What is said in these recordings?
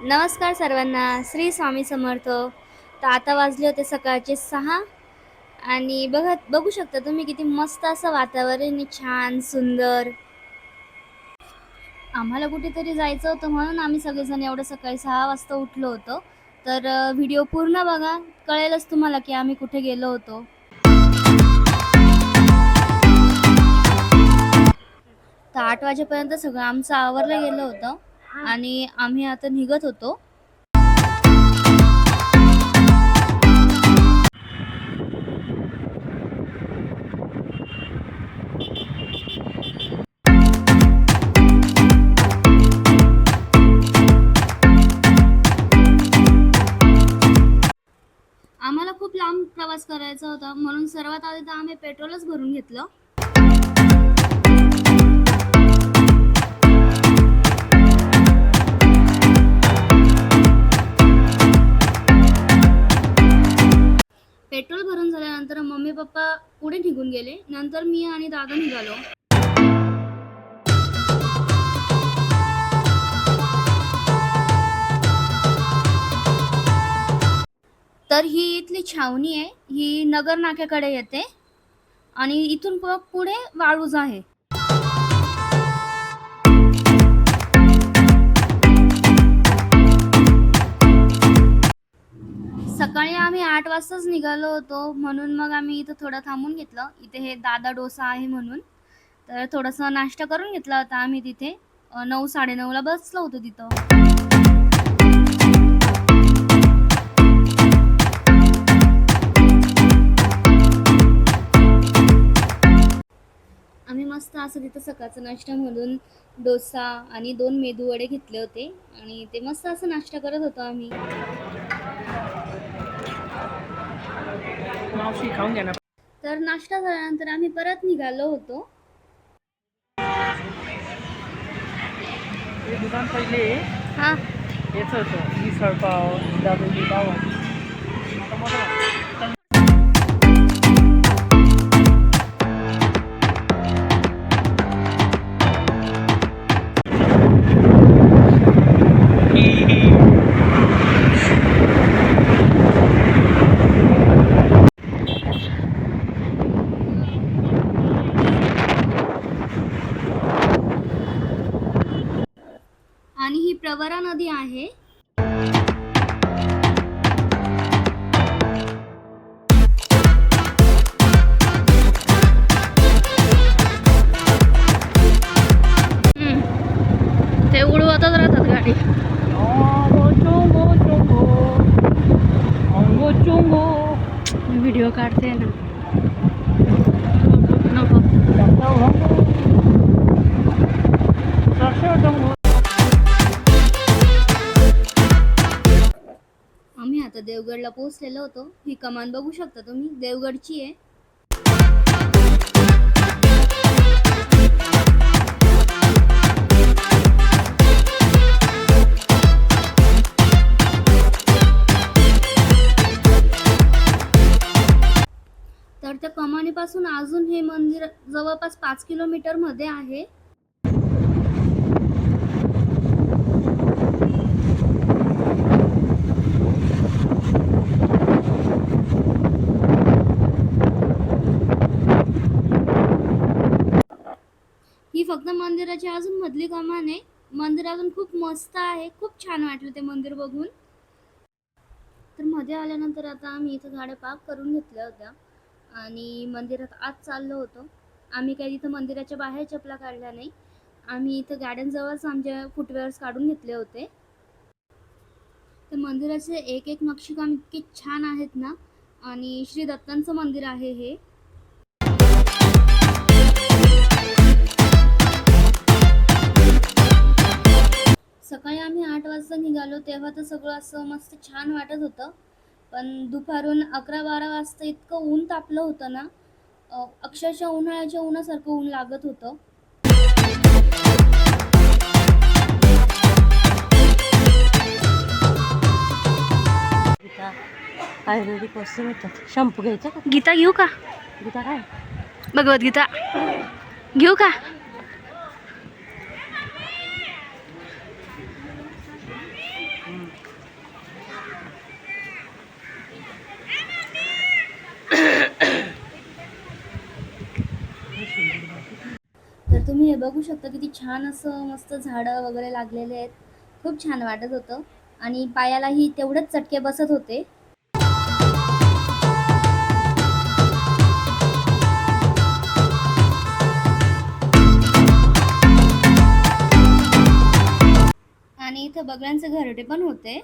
नमस्कार सर्वांना, श्री स्वामी समर्थ. तर आता वाजले होते सकाळचे 6 आणि बघू शकता तुम्ही किती मस्त असं वातावरण आहे, छान सुंदर. आम्हाला कुठेतरी जायचं होतं म्हणून आम्ही सगळेजण एवढं सकाळी 6 वाजता उठलो होतो. तर व्हिडिओ पूर्ण बघा, कळेलच तुम्हाला की आम्ही कुठे गेलो होतो. तर 8 वाजेपर्यंत सगळं आमचं आवरलं गेलं होतं आणि आम्ही आता निघत होतो. आम्हाला खूप लांब प्रवास करायचा होता म्हणून सर्वात आधी तर आम्ही पेट्रोलच भरून घेतलं. पेट्रोल भरून झाल्यानंतर मम्मी पप्पा पुढे निघून गेले. नंतर मी आणि दादा निघालो. तर ही इथली छावणी आहे. ही नगर नाक्याकडे येते आणि इथून पुढे वाळूज आहे. सकाळी आम्ही 8 वाजताच निघालो होतो म्हणून मग आम्ही इथं थोडं थांबून घेतलं. इथे हे दादा डोसा आहे म्हणून. तर थोडासा नाश्ता करून घेतला होता आम्ही तिथे. 9 9:30 ला बसलो होतो तिथं. आम्ही मस्त असं तिथं सकाळचा नाश्ता म्हणून डोसा आणि 2 मेदू वडे घेतले होते आणि ते मस्त असं नाश्ता करत होतो आम्ही. मावशी खाऊन घ्या ना. तर नाश्ता झाल्यानंतर आम्ही परत निघालो होतो. हे दुकान पहिले हा, हेच होतं, मिसळपाव, दाबेली पाव. आता मोठं आणि ही प्रवरा नदी आहे. ते उडवतच राहतात गाडी. व्हिडिओ काढते ना. नको. आम्ही आता देवगडला पोहोचलेलो होतो. ही कमान बघू शकता तुम्ही, देवगडची आहे. तर त्या कमानीपासून अजून हे मंदिर जवळपास 5 किलोमीटर मध्ये आहे. ही फक्त मंदिराची अजून मधली कमान आहे. मंदिर अजून खूप मस्त आहे. खूप छान वाटलं ते मंदिर बघून. तर मध्ये आल्यानंतर आता आम्ही इथं गाड्या पार्क करून घेतल्या होत्या आणि मंदिरात आत चाललो होतो. आम्ही काही इथं मंदिराच्या बाहेर चपला काढल्या नाही. आम्ही इथं गार्डनजवळच आमचे फुटवेअर्स काढून घेतले होते. तर मंदिराचे एक एक नक्षीकाम इतके छान आहेत ना. आणि श्री दत्तांचं मंदिर आहे हे. सकाळी आम्ही 8 वाजता निघालो तेव्हा तर सगळं असं मस्त छान वाटत होतं. पण दुपारून 11-12 वाजता इतकं ऊन तापलं होतं ना. अक्षरशः उन्हाळ्याच्या उन्हासारखं ऊन लागत होतं. आयुर्वेदिक वस्तू मिळतात. शॅम्पू घ्यायचा का? गीता घेऊ का? गीता काय? भगवद्गीता घेऊ का? तर तुम्ही हे बघू शकता किती छान असं मस्त झाडं वगैरे लागलेले आहेत. खूप छान वाटत होतं आणि पायालाही तेवढेच चटके बसत होते. आणि इथं बगळ्यांचे घरटे पण होते.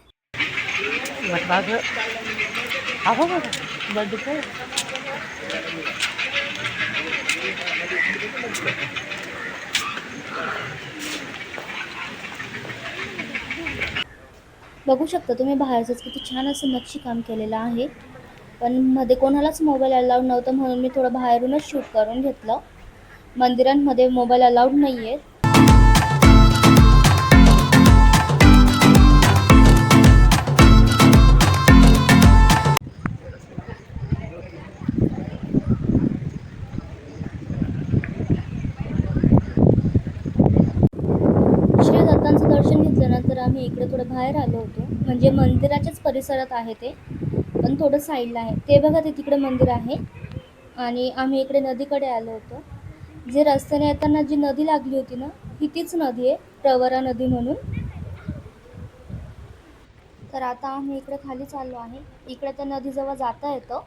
बघू शकता तुम्ही बाहेरच किती छान असं नक्षीकाम केलेलं आहे. पण मध्ये कोणालाच मोबाईल अलाउड नव्हतं म्हणून मी थोडं बाहेरूनच शूट करून घेतलं. मंदिरांमध्ये मोबाईल अलाउड नाहीये. श्री दत्तांचं दर्शन घेतल्यानंतर आम्ही इकडे थोडं बाहेर आलो होतो. म्हणजे मंदिराच्याच परिसरात आहे ते, पण थोडं साईडला आहे. ते बघा ते तिकडे मंदिर आहे आणि आम्ही इकडे नदीकडे आलो होतो. जे रस्त्याने येताना जी नदी लागली होती ना, ही तीच नदी आहे, प्रवरा नदी म्हणून. तर आता आम्ही इकडे खाली चाललो आहे. इकडे त्या नदीजवळ जाता येतं.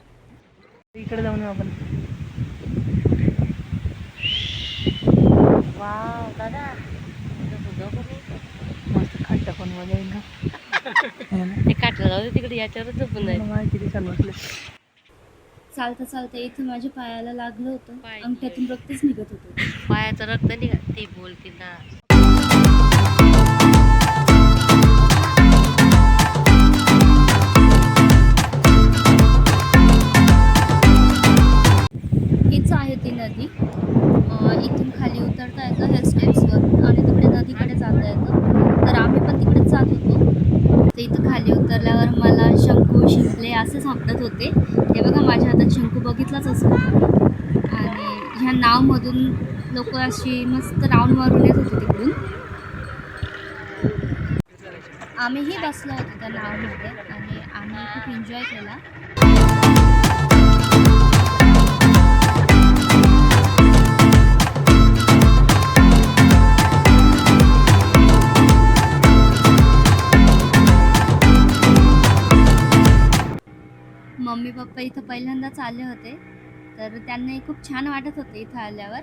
इकडे जाऊन येऊ आपण. वाव दादा, मस्त खाट्टा पण मजा येईल ना. ते काठला जाऊ दे तिकडे, याच्यावरच झोपून जाईल. किती छान वाटलं. चालता चालता इथे माझ्या पायाला लागलं होतं. अंगठ्यातून रक्तच निघत होतं. पायाचं रक्त निघा ते बोलते ना. हीच आहे ती नदी. इथून खाली उतरता येतं ह्या स्टेप्सवर आणि तिकडे नदीकडे जाता येतं. तर आम्ही पण तिकडेच जात होतो. तर इथं खाली उतरल्यावर मला शंकू शिंपले असे सापडत होते. हे बघा माझ्या हातात शंकू बघितलाच असेल. आणि ह्या नावमधून लोक अशी मस्त राऊंड मारून येत होते तिकडून. आम्हीही बसलो होतो त्या नावमध्ये आणि आम्ही खूप एन्जॉय केला. मम्मी पप्पा इथं पहिल्यांदाच आले होते, तर त्यांनाही खूप छान वाटत होते इथं आल्यावर.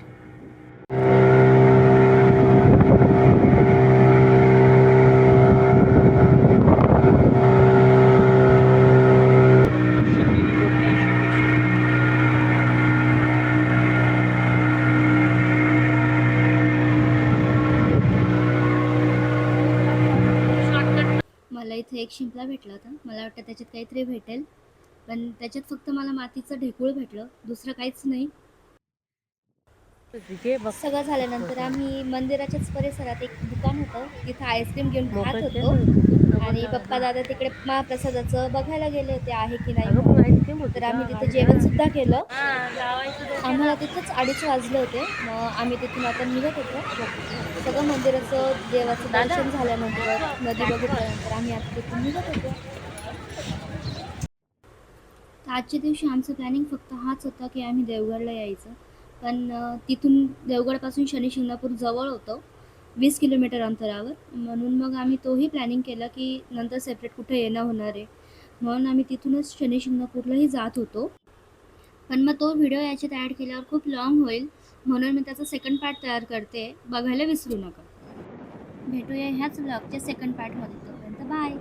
मला इथे एक शिंपला भेटला होता. मला वाटतं त्याच्यात काहीतरी भेटेल, पण त्याच्यात फक्त मला मातीचं ढेकूळ भेटलं, दुसरं काहीच नाही. सगळं झाल्यानंतर आम्ही मंदिराच्याच परिसरात एक दुकान होतं, तिथं आईस्क्रीम घेऊन खात होतो. आणि पप्पा दादा तिकडे महाप्रसादाचं बघायला गेले होते आहे की नाही. तर आम्ही तिथे जेवण सुद्धा केलं. आम्हाला तिथंच 2:30 वाजले होते. मग आम्ही तिथून आता निघत होतो. सगळं मंदिराचं देवाचं दर्शन झाल्यानंतर, नदी बघितल्यानंतर आम्ही आता तिथून निघत होतो. तर आजच्या दिवशी आमचं प्लॅनिंग फक्त हाच होता की आम्ही देवगडला यायचं. पण तिथून देवगडपासून शनी शिंगणापूर जवळ होतं, 20 किलोमीटर अंतरावर. म्हणून मग आम्ही तोही प्लॅनिंग केला की नंतर सेपरेट कुठे येणं होणार आहे, म्हणून आम्ही तिथूनच शनी शिंगणापूरलाही जात होतो. पण मग तो व्हिडिओ याच्यात ॲड केल्यावर खूप लाँग होईल, म्हणून मी त्याचा सेकंड पार्ट तयार करते. बघायला विसरू नका. भेटूया ह्याच व्लॉगच्या सेकंड पार्टमध्ये. तोपर्यंत बाय.